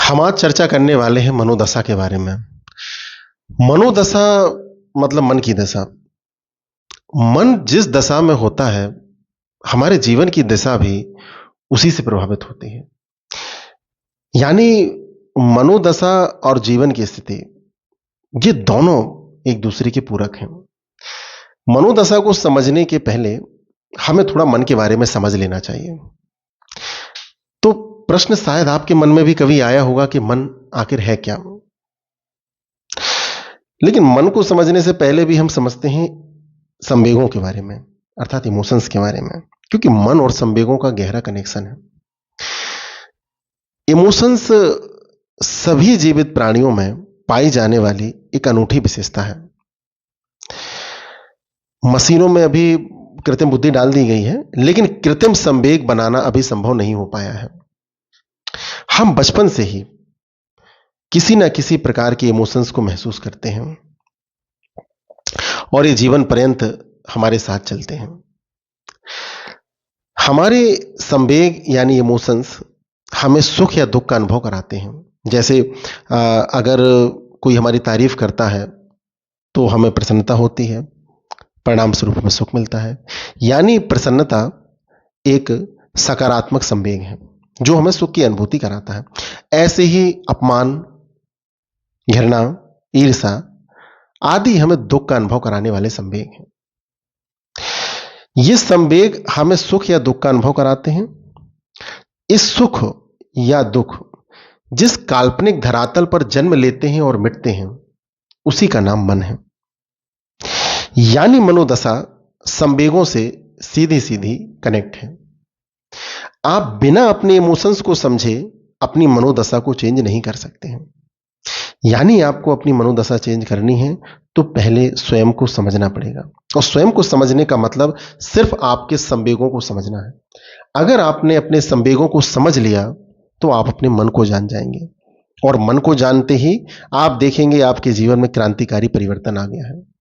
हम आज चर्चा करने वाले हैं मनोदशा के बारे में। मनोदशा मतलब मन की दशा। मन जिस दशा में होता है, हमारे जीवन की दिशा भी उसी से प्रभावित होती है। यानी मनोदशा और जीवन की स्थिति, ये दोनों एक दूसरे के पूरक हैं। मनोदशा को समझने के पहले हमें थोड़ा मन के बारे में समझ लेना चाहिए। तो प्रश्न शायद आपके मन में भी कभी आया होगा कि मन आखिर है क्या? लेकिन मन को समझने से पहले भी हम समझते हैं संवेगों के बारे में, अर्थात इमोशंस के बारे में, क्योंकि मन और संवेगों का गहरा कनेक्शन है। इमोशंस सभी जीवित प्राणियों में पाई जाने वाली एक अनूठी विशेषता है। मशीनों में अभी कृत्रिम बुद्धि डाल दी गई है, लेकिन कृत्रिम संवेग बनाना अभी संभव नहीं हो पाया है। हम बचपन से ही किसी न किसी प्रकार के इमोशंस को महसूस करते हैं और ये जीवन पर्यंत हमारे साथ चलते हैं। हमारे संवेग यानी इमोशंस हमें सुख या दुख का अनुभव कराते हैं। जैसे अगर कोई हमारी तारीफ करता है तो हमें प्रसन्नता होती है, परिणाम स्वरूप हमें सुख मिलता है। यानी प्रसन्नता एक सकारात्मक संवेग है जो हमें सुख की अनुभूति कराता है। ऐसे ही अपमान, घृणा, ईर्ष्या आदि हमें दुख का अनुभव कराने वाले संवेग हैं। ये संवेग हमें सुख या दुख का अनुभव कराते हैं। इस सुख या दुख जिस काल्पनिक धरातल पर जन्म लेते हैं और मिटते हैं, उसी का नाम मन है। यानी मनोदशा संवेगों से सीधी सीधी कनेक्ट है। आप बिना अपने इमोशंस को समझे अपनी मनोदशा को चेंज नहीं कर सकते हैं। यानी आपको अपनी मनोदशा चेंज करनी है तो पहले स्वयं को समझना पड़ेगा, और स्वयं को समझने का मतलब सिर्फ आपके संवेगों को समझना है। अगर आपने अपने संवेगों को समझ लिया तो आप अपने मन को जान जाएंगे, और मन को जानते ही आप देखेंगे आपके जीवन में क्रांतिकारी परिवर्तन आ गया है।